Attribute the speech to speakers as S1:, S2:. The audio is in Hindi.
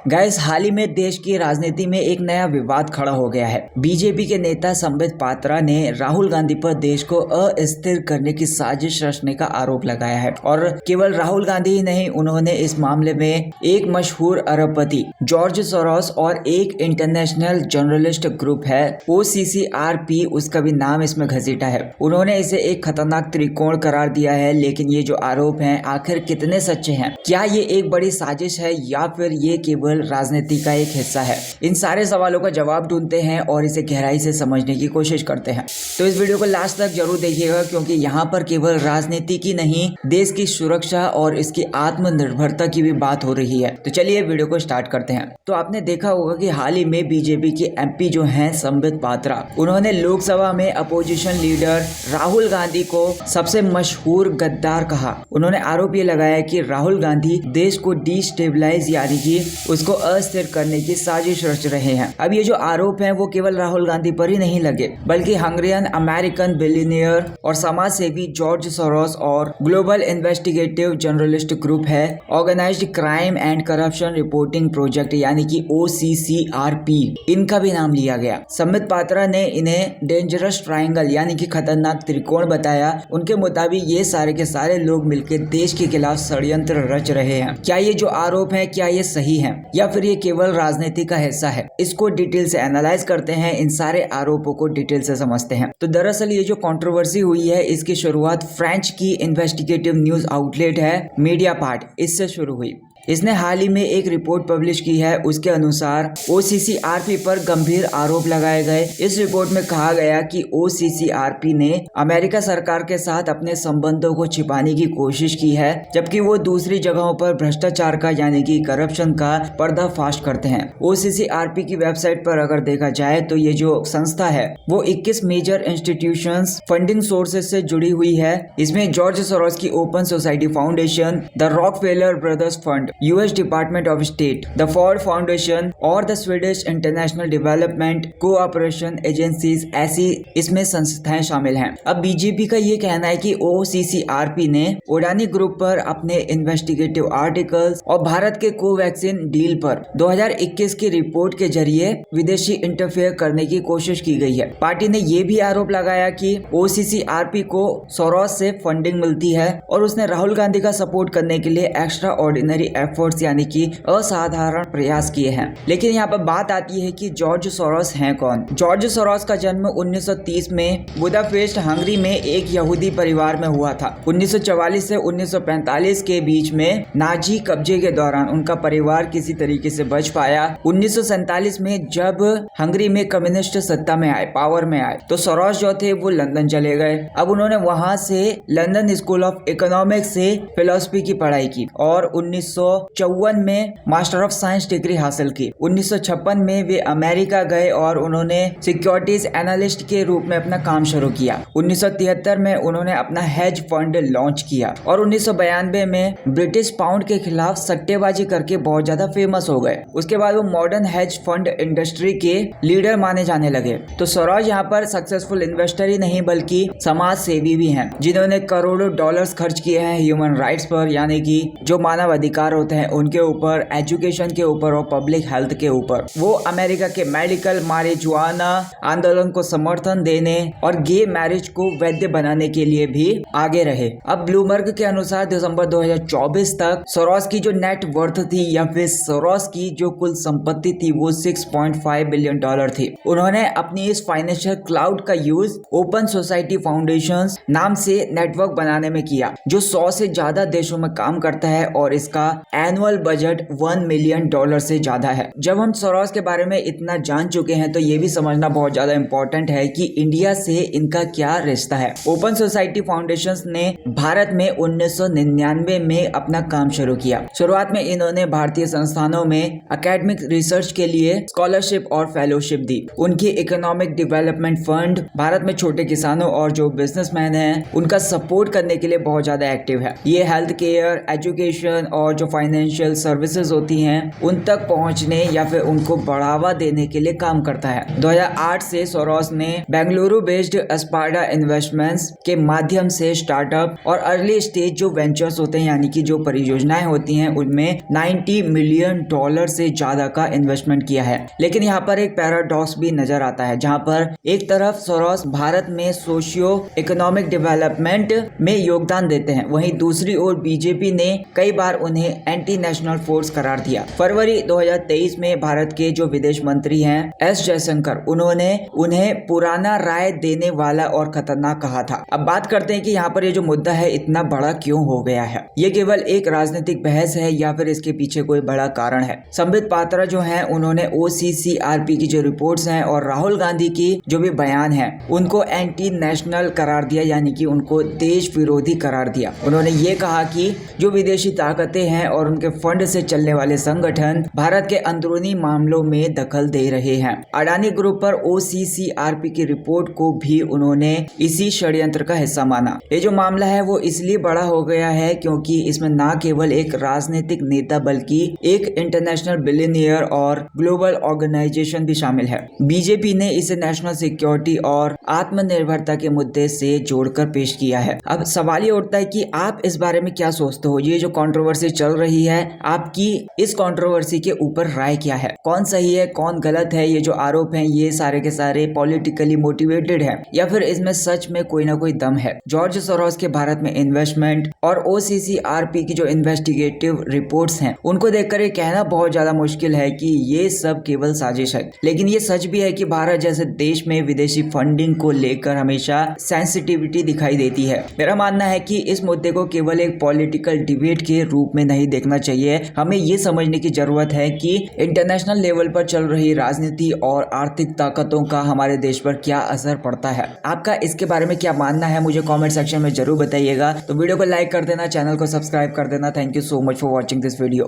S1: गाइस, हाल ही में देश की राजनीति में एक नया विवाद खड़ा हो गया है। बीजेपी के नेता संबित पात्रा ने राहुल गांधी पर देश को अस्थिर करने की साजिश रचने का आरोप लगाया है। और केवल राहुल गांधी ही नहीं, उन्होंने इस मामले में एक मशहूर अरबपति जॉर्ज सोरोस और एक इंटरनेशनल जर्नलिस्ट ग्रुप है OCCRP, उसका भी नाम इसमें घसीटा है। उन्होंने इसे एक खतरनाक त्रिकोण करार दिया है। लेकिन ये जो आरोप हैं आखिर कितने सच्चे हैं? क्या ये एक बड़ी साजिश है या फिर ये केवल राजनीति का एक हिस्सा है? इन सारे सवालों का जवाब ढूंढते हैं और इसे गहराई से समझने की कोशिश करते हैं। तो इस वीडियो को लास्ट तक जरूर देखिएगा, क्योंकि यहाँ पर केवल राजनीति की नहीं, देश की सुरक्षा और इसकी आत्मनिर्भरता की भी बात हो रही है। तो चलिए वीडियो को स्टार्ट करते हैं। तो आपने देखा होगा कि हाल ही में बीजेपी के MP जो हैं संबित पात्रा, उन्होंने लोकसभा में अपोजिशन लीडर राहुल गांधी को सबसे मशहूर गद्दार कहा। उन्होंने आरोप ये लगाया कि राहुल गांधी देश को डिस्टेबलाइज यानी कि उसको अस्थिर करने की साजिश रच रहे हैं। अब ये जो आरोप हैं वो केवल राहुल गांधी पर ही नहीं लगे, बल्कि हंगरियन अमेरिकन बिलियनियर और समाज सेवी जॉर्ज सोरोस और ग्लोबल इन्वेस्टिगेटिव जर्नलिस्ट ग्रुप है organised crime and corruption reporting project यानी कि OCCRP, इनका भी नाम लिया गया। संबित पात्रा ने इन्हें डेंजरस ट्रायंगल यानी कि खतरनाक त्रिकोण बताया। उनके मुताबिक ये सारे के सारे लोग मिलकर देश के खिलाफ षड्यंत्र रच रहे हैं। क्या ये जो आरोप है क्या ये सही है या फिर ये केवल राजनीति का हिस्सा है? इसको डिटेल से एनालाइज करते हैं, इन सारे आरोपों को डिटेल से समझते हैं। तो दरअसल ये जो कंट्रोवर्सी हुई है इसकी शुरुआत फ्रेंच की इन्वेस्टिगेटिव न्यूज आउटलेट है मीडियापार्ट, इससे शुरू हुई। इसने हाल ही में एक रिपोर्ट पब्लिश की है। उसके अनुसार OCCRP पर गंभीर आरोप लगाए गए। इस रिपोर्ट में कहा गया कि OCCRP ने अमेरिका सरकार के साथ अपने संबंधों को छिपाने की कोशिश की है, जबकि वो दूसरी जगहों पर भ्रष्टाचार का यानी कि करप्शन का पर्दाफाश करते हैं। OCCRP की वेबसाइट पर अगर देखा जाए तो ये जो संस्था है वो 21 मेजर इंस्टीट्यूशंस फंडिंग सोर्सेज से जुड़ी हुई है। इसमें जॉर्ज सोरोस की Open Society Foundation, the Rockefeller Brothers Fund, US Department of State, the Ford Foundation और the Swedish International Development Cooperation Agencies, ऐसी इसमें संस्थाएं शामिल हैं। अब बीजेपी का ये कहना है कि OCCRP ने उडानी ग्रुप पर अपने इन्वेस्टिगेटिव आर्टिकल्स और भारत के कोवैक्सीन डील पर 2021 की रिपोर्ट के जरिए विदेशी इंटरफेयर करने की कोशिश की गई है। पार्टी ने ये भी आरोप लगाया कि OCCRP को सोरोस से फंडिंग मिलती है और उसने राहुल गांधी का सपोर्ट करने के लिए एक्स्ट्रा ऑर्डिनरी एफर्ट्स यानी कि असाधारण प्रयास किए हैं। लेकिन यहाँ पर बात आती है कि जॉर्ज सोरोस हैं कौन? जॉर्ज सोरोस का जन्म 1930 में बुदापेस्ट हंगरी में एक यहूदी परिवार में हुआ था। 1944 से 1945 के बीच में नाजी कब्जे के दौरान उनका परिवार किसी तरीके से बच पाया। 1947 में जब हंगरी में कम्युनिस्ट सत्ता में आए, पावर में आए, तो सोरोस जो थे वो लंदन चले गए। अब उन्होंने वहां से लंदन स्कूल ऑफ इकोनॉमिक्स से फिलोसफी की पढ़ाई की और 1954 में मास्टर ऑफ साइंस डिग्री हासिल की। 1956 में वे अमेरिका गए और उन्होंने सिक्योरिटीज एनालिस्ट के रूप में अपना काम शुरू किया। 1973 में उन्होंने अपना हेज फंड लॉन्च किया और 1992 में ब्रिटिश पाउंड के खिलाफ सट्टेबाजी करके बहुत ज्यादा फेमस हो गए। उसके बाद वो मॉडर्न हेज फंड इंडस्ट्री के लीडर माने जाने लगे। तो सोरोस यहाँ पर सक्सेसफुल इन्वेस्टर ही नहीं बल्कि समाज सेवी भी हैं, जिन्होंने करोड़ों डॉलर्स खर्च किए हैं ह्यूमन राइट्स पर, यानी कि जो मानव अधिकार होते हैं उनके ऊपर, एजुकेशन के ऊपर और पब्लिक हेल्थ के ऊपर। वो अमेरिका के मेडिकल मारिजुआना आंदोलन को समर्थन देने और गे मैरिज को वैध बनाने के लिए भी आगे रहे। अब ब्लूमबर्ग के अनुसार दिसंबर 2024 तक सोरोस की जो नेट वर्थ थी या फिर सोरोस की जो कुल संपत्ति थी वो $6.5 बिलियन थी। उन्होंने अपनी इस फाइनेंशियल क्लाउड का यूज ओपन सोसाइटी फाउंडेशन नाम से नेटवर्क बनाने में किया, जो 100 से ज्यादा देशों में काम करता है और इसका एनुअल बजट $1 मिलियन से ज्यादा है। जब हम सोरोस के बारे में इतना जान चुके हैं तो ये भी समझना बहुत ज्यादा इंपॉर्टेंट है कि इंडिया से इनका क्या रिश्ता है। ओपन सोसाइटी फाउंडेशन ने भारत में 1999 में अपना काम शुरू किया। शुरुआत में इन्होंने भारतीय संस्थानों में एकेडमिक रिसर्च के लिए स्कॉलरशिप और फेलोशिप दी। उनकी इकोनॉमिक डेवलपमेंट फंड भारत में छोटे किसानों और जो बिजनेसमैन हैं उनका सपोर्ट करने के लिए बहुत ज्यादा एक्टिव है। ये हेल्थ केयर, एजुकेशन और जो फाइनेंशियल सर्विसेज होती हैं उन तक पहुंचने या फिर उनको बढ़ावा देने के लिए काम करता है। 2008 से सोरोस ने बेंगलुरु बेस्ड एस्पार्डा इन्वेस्टमेंट्स के माध्यम से स्टार्टअप और अर्ली स्टेज जो वेंचर्स होते हैं यानी कि जो परियोजनाएं होती हैं उनमें $90 मिलियन से ज्यादा का इन्वेस्टमेंट किया है। लेकिन यहाँ पर एक पैराडॉक्स भी नजर आता है, जहाँ पर एक तरफ सोरोस भारत में सोशियो इकोनॉमिक डेवलपमेंट में योगदान देते हैं, वहीं दूसरी ओर बीजेपी ने कई बार उन्हें एंटी नेशनल फोर्स करार दिया। फरवरी 2023 में भारत के जो विदेश मंत्री हैं एस जयशंकर, उन्होंने उन्हें पुराना राय देने वाला और खतरनाक कहा था। अब बात करते हैं कि यहाँ पर ये जो मुद्दा है इतना बड़ा क्यों हो गया है। ये केवल एक राजनीतिक बहस है या फिर इसके पीछे कोई बड़ा कारण है। संबित पात्रा जो है उन्होंने OCCRP की जो रिपोर्ट्स हैं और राहुल गांधी की जो भी बयान है उनको एंटी नेशनल करार दिया, यानी कि उनको देश विरोधी करार दिया। उन्होंने ये कहा कि जो विदेशी ताकतें हैं और उनके फंड से चलने वाले संगठन भारत के अंदरूनी मामलों में दखल दे रहे हैं। अडानी ग्रुप पर OCCRP की रिपोर्ट को भी उन्होंने इसी षड्यंत्र का हिस्सा माना। ये जो मामला है वो इसलिए बड़ा हो गया है क्योंकि इसमें न केवल एक राजनीतिक नेता बल्कि एक इंटरनेशनल बिलियनियर और ग्लोबल ऑर्गेनाइजेशन भी शामिल है। बीजेपी ने इसे नेशनल सिक्योरिटी और आत्मनिर्भरता के मुद्दे से जोड़कर पेश किया है। अब सवाल ये उठता है कि आप इस बारे में क्या सोचते हो। ये जो कंट्रोवर्सी चल रही है, आपकी इस कंट्रोवर्सी के ऊपर राय क्या है? कौन सही है, कौन गलत है? ये जो आरोप हैं ये सारे के सारे पॉलिटिकली मोटिवेटेड है या फिर इसमें सच में कोई ना कोई दम है? जॉर्ज सोरोस के भारत में इन्वेस्टमेंट और OCCRP की जो इन्वेस्टिगेटिव रिपोर्ट्स हैं उनको देखकर ये कहना बहुत ज्यादा मुश्किल है कि ये सब केवल साजिश है। लेकिन ये सच भी है कि भारत जैसे देश में विदेशी फंडिंग को लेकर हमेशा सेंसिटिविटी दिखाई देती है। मेरा मानना है कि इस मुद्दे को केवल एक पॉलिटिकल डिबेट के रूप में नहीं देखना चाहिए। हमें ये समझने की जरूरत है कि इंटरनेशनल लेवल पर चल रही राजनीति और आर्थिक ताकतों का हमारे देश पर क्या असर पड़ता है। आपका इसके बारे में क्या मानना है मुझे कमेंट सेक्शन में जरूर बताइएगा। तो वीडियो को लाइक कर देना, चैनल को सब्सक्राइब कर देना। Thank you so much for watching this video.